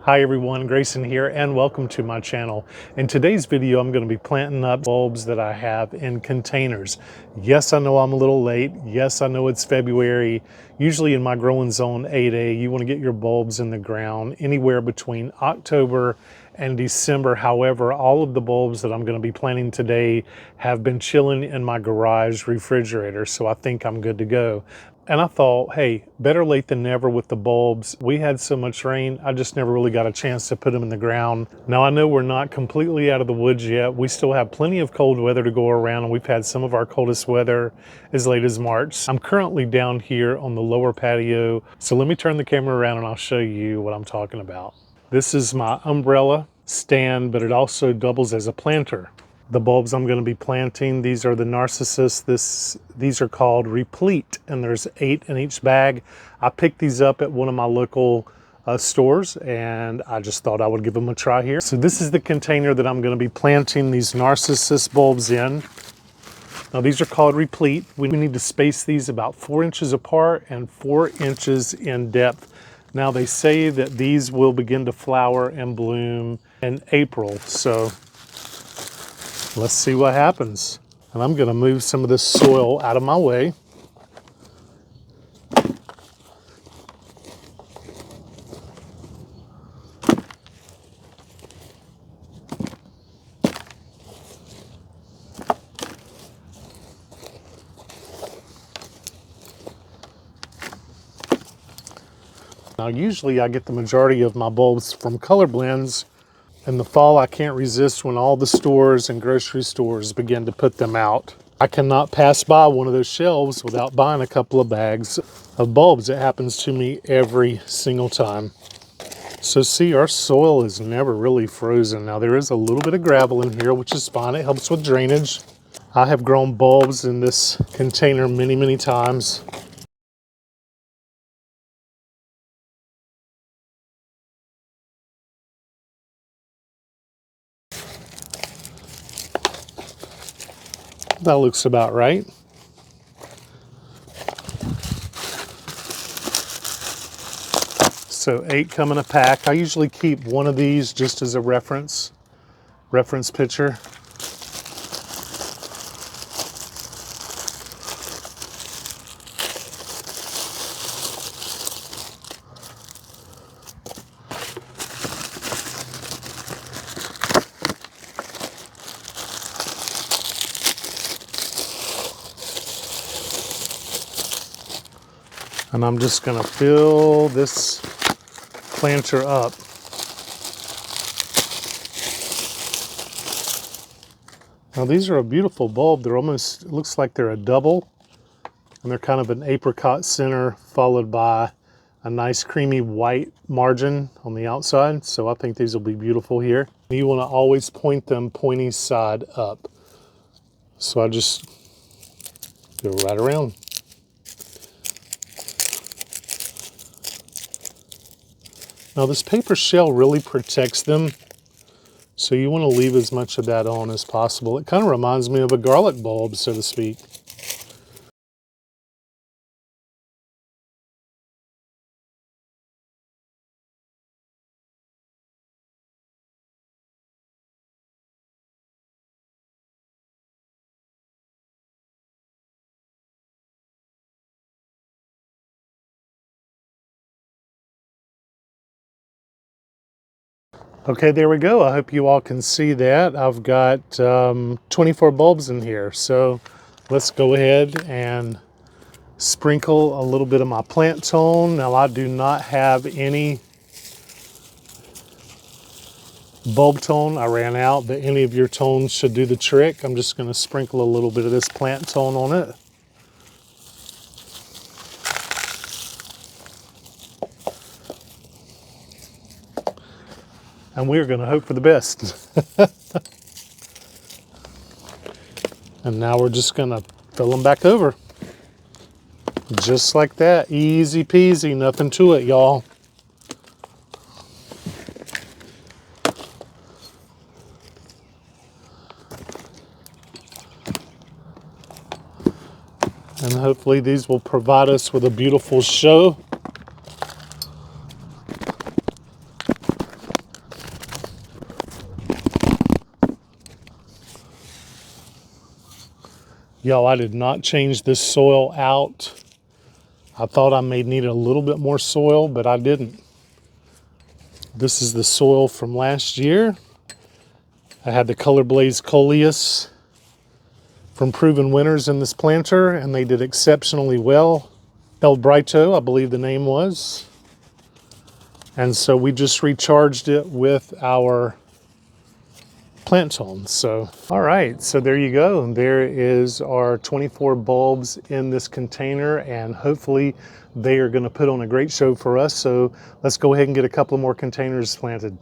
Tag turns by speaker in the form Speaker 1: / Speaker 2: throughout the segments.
Speaker 1: Hi everyone, Grayson here and welcome to my channel. In today's video, I'm going to be planting up bulbs that I have in containers. Yes, I know I'm a little late. Yes, I know it's February. Usually in my growing zone 8A, you want to get your bulbs in the ground anywhere between October and December. However, all of the bulbs that I'm going to be planting today have been chilling in my garage refrigerator, so I think I'm good to go. And I thought, hey, better late than never with the bulbs. We had so much rain, I just never really got a chance to put them in the ground. Now I know we're not completely out of the woods yet. We still have plenty of cold weather to go around, and we've had some of our coldest weather as late as March. I'm currently down here on the lower patio, so let me turn the camera around and I'll show you what I'm talking about. This is my umbrella stand, but it also doubles as a planter. The bulbs I'm going to be planting, these are the narcissus. These are called Replete, and there's 8 in each bag. I picked these up at one of my local stores, and I just thought I would give them a try here. So this is the container that I'm going to be planting these narcissus bulbs in. Now these are called Replete. We need to space these about 4 inches apart and 4 inches in depth. Now they say that these will begin to flower and bloom in April, so let's see what happens. And I'm going to move some of this soil out of my way. Now usually I get the majority of my bulbs from Color Blends. In the fall, I can't resist when all the stores and grocery stores begin to put them out. I cannot pass by one of those shelves without buying a couple of bags of bulbs. It happens to me every single time. So see, our soil is never really frozen. Now there is a little bit of gravel in here, which is fine. It helps with drainage. I have grown bulbs in this container many, many times. That looks about right. So 8 come in a pack. I usually keep one of these just as a reference picture. And I'm just going to fill this planter up. Now these are a beautiful bulb. They're almost, it looks like they're a double, and they're kind of an apricot center followed by a nice creamy white margin on the outside. So I think these will be beautiful here. You want to always point them pointy side up. So I just go right around. Now this paper shell really protects them, so you want to leave as much of that on as possible. It kind of reminds me of a garlic bulb, so to speak. Okay, there we go. I hope you all can see that. I've got 24 bulbs in here. So let's go ahead and sprinkle a little bit of my plant tone. Now I do not have any bulb tone. I ran out, but any of your tones should do the trick. I'm just going to sprinkle a little bit of this plant tone on it. And we're going to hope for the best. And now we're just going to fill them back over. Just like that. Easy peasy. Nothing to it, y'all. And hopefully these will provide us with a beautiful show. Y'all, I did not change this soil out. I thought I may need a little bit more soil, but I didn't. This is the soil from last year. I had the Color Blends Coleus from Proven Winners in this planter, and they did exceptionally well. El Brito, I believe the name was. And so we just recharged it with our plant tone. So, all right, so there you go. There is our 24 bulbs in this container, and hopefully they are going to put on a great show for us. So let's go ahead and get a couple more containers planted.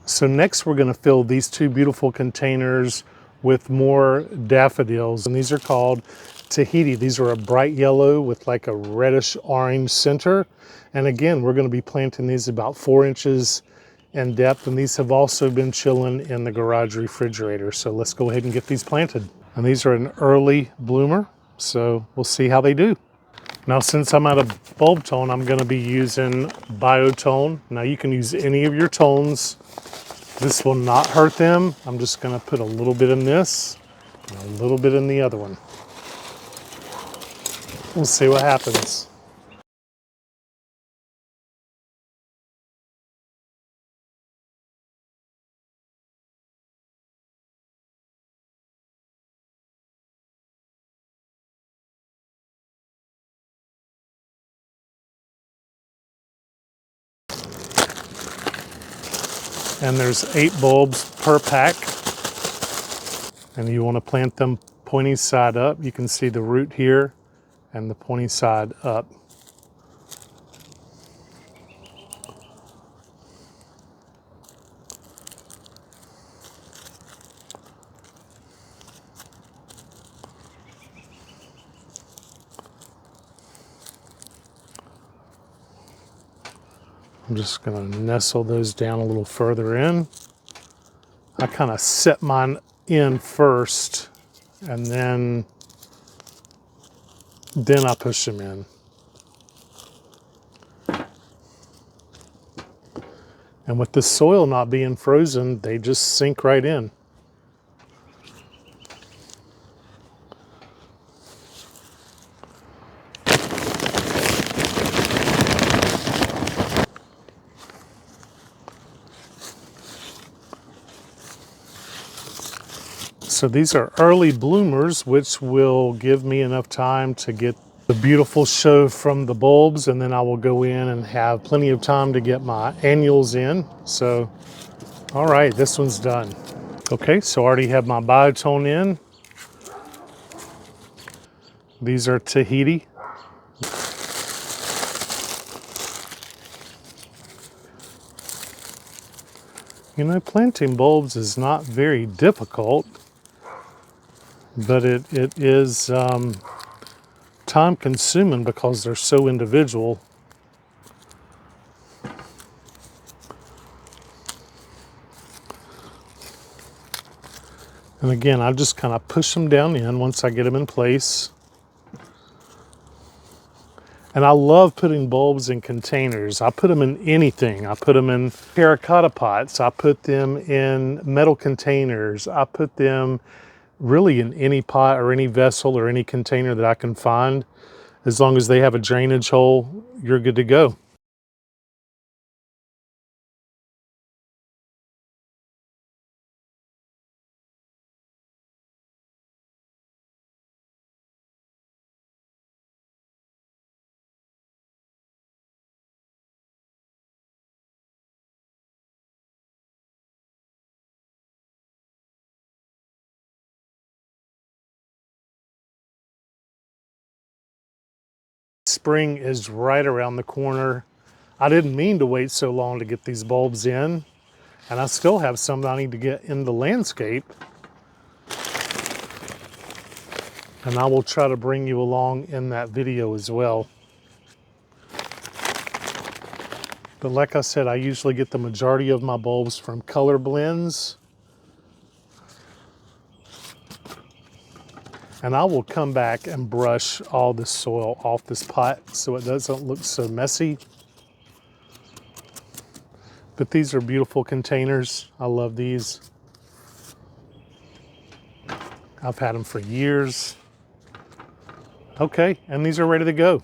Speaker 1: So next we're going to fill these two beautiful containers with more daffodils, and these are called Tahiti. These are a bright yellow with like a reddish orange center. And again, we're going to be planting these about 4 inches in depth, and these have also been chilling in the garage refrigerator. So let's go ahead and get these planted. And these are an early bloomer, so we'll see how they do. Now, since I'm out of bulb tone, I'm going to be using Biotone. Now, you can use any of your tones. This will not hurt them. I'm just going to put a little bit in this and a little bit in the other one. We'll see what happens. And there's 8 bulbs per pack. And you want to plant them pointy side up. You can see the root here and the pointy side up. I'm just going to nestle those down a little further in. I kind of set mine in first, and then I push them in. And with the soil not being frozen, they just sink right in. So these are early bloomers, which will give me enough time to get the beautiful show from the bulbs, and then I will go in and have plenty of time to get my annuals in. So, all right, this one's done. Okay, so I already have my biotone in. These are Tahiti. You know, planting bulbs is not very difficult, but it is time consuming because they're so individual. And again, I just kind of push them down in once I get them in place. And I love putting bulbs in containers. I put them in anything. I put them in terracotta pots. I put them in metal containers. I put them really in any pot or any vessel or any container that I can find. As long as they have a drainage hole, you're good to go. Spring is right around the corner. I didn't mean to wait so long to get these bulbs in, and I still have some that I need to get in the landscape. And I will try to bring you along in that video as well. But like I said, I usually get the majority of my bulbs from Color Blends. And I will come back and brush all this soil off this pot so it doesn't look so messy. But these are beautiful containers. I love these. I've had them for years. Okay, and these are ready to go.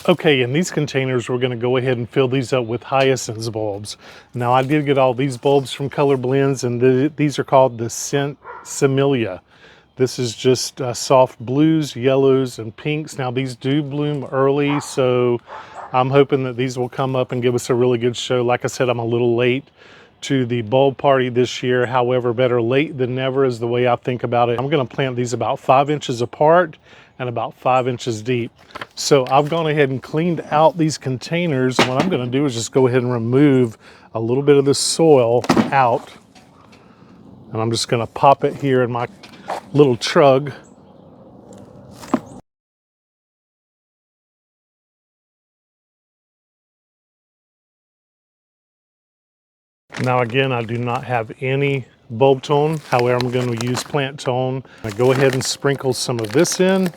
Speaker 1: Okay, in these containers, we're gonna go ahead and fill these up with hyacinth bulbs. Now, I did get all these bulbs from Color Blends, and these are called the Scentsimila. This is just soft blues, yellows, and pinks. Now, these do bloom early, so I'm hoping that these will come up and give us a really good show. Like I said, I'm a little late to the bulb party this year. However, better late than never is the way I think about it. I'm gonna plant these about 5 inches apart and about 5 inches deep. So I've gone ahead and cleaned out these containers. And what I'm gonna do is just go ahead and remove a little bit of the soil out. And I'm just gonna pop it here in my little trug. Now again, I do not have any bulb tone. However, I'm going to use plant tone. I go ahead and sprinkle some of this in.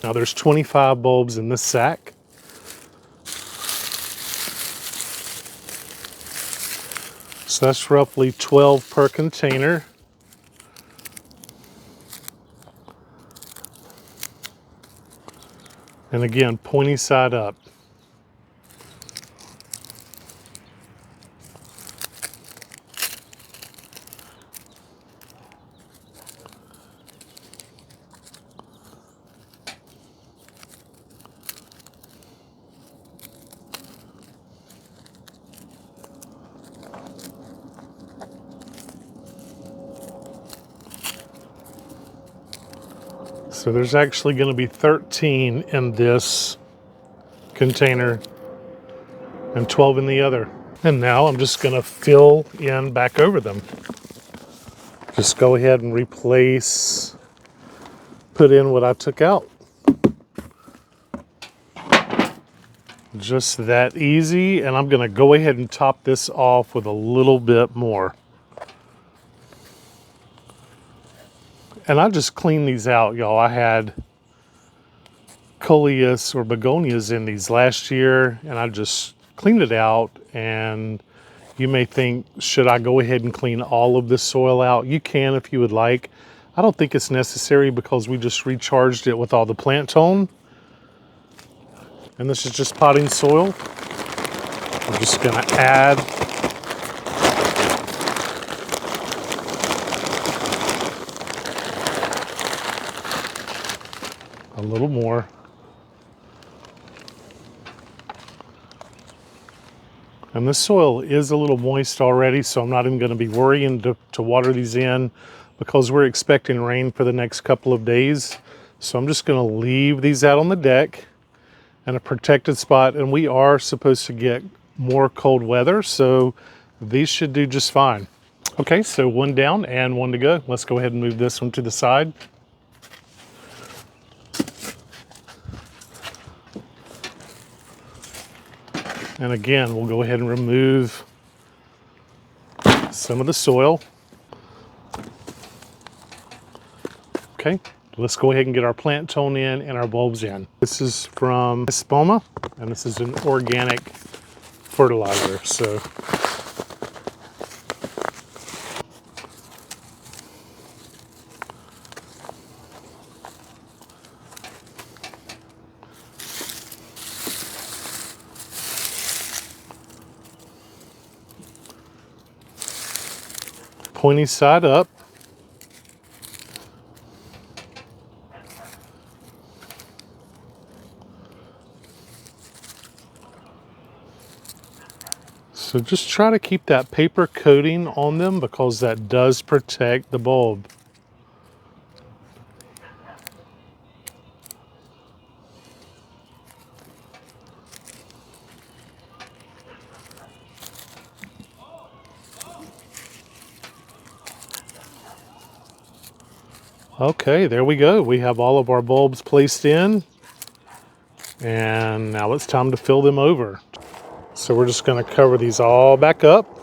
Speaker 1: Now there's 25 bulbs in this sack. So that's roughly 12 per container. And again, pointy side up. So there's actually going to be 13 in this container and 12 in the other. And now I'm just going to fill in back over them. Just go ahead and replace, put in what I took out. Just that easy. And I'm going to go ahead and top this off with a little bit more. And I just cleaned these out, y'all. I had coleus or begonias in these last year, and I just cleaned it out. And you may think, should I go ahead and clean all of this soil out? You can if you would like. I don't think it's necessary because we just recharged it with all the plant tone. And this is just potting soil. I'm just gonna add a little more. And this soil is a little moist already, so I'm not even going to be worrying to water these in because we're expecting rain for the next couple of days. So I'm just going to leave these out on the deck in a protected spot, and we are supposed to get more cold weather, so these should do just fine. Okay, so one down and one to go. Let's go ahead and move this one to the side. And again, we'll go ahead and remove some of the soil. Okay, let's go ahead and get our plant tone in and our bulbs in. This is from Espoma, and this is an organic fertilizer. So pointy side up. So just try to keep that paper coating on them because that does protect the bulb. Okay, there we go. We have all of our bulbs placed in, and now it's time to fill them over. So we're just going to cover these all back up.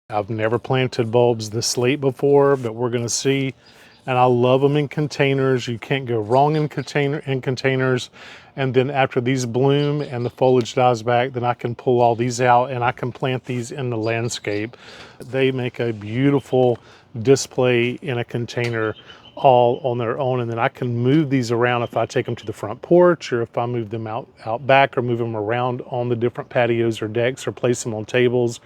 Speaker 1: I've never planted bulbs this late before, but we're going to see. And I love them in containers. You can't go wrong in containers. And then after these bloom and the foliage dies back, then I can pull all these out and I can plant these in the landscape. They make a beautiful display in a container all on their own. And then I can move these around if I take them to the front porch, or if I move them out back, or move them around on the different patios or decks, or place them on tables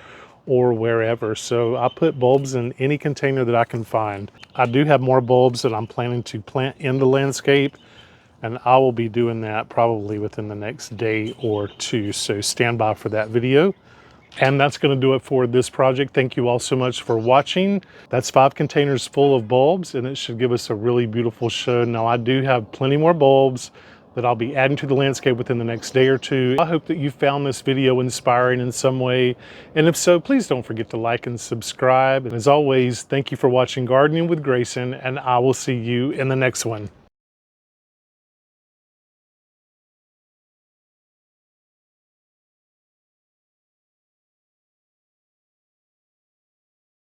Speaker 1: or wherever. So I put bulbs in any container that I can find. I do have more bulbs that I'm planning to plant in the landscape, and I will be doing that probably within the next day or two. So stand by for that video. And that's going to do it for this project. Thank you all so much for watching. That's 5 containers full of bulbs, and it should give us a really beautiful show. Now I do have plenty more bulbs that I'll be adding to the landscape within the next day or two. I hope that you found this video inspiring in some way, and if so, please don't forget to like and subscribe. And as always, thank you for watching Gardening with Grayson, and I will see you in the next one.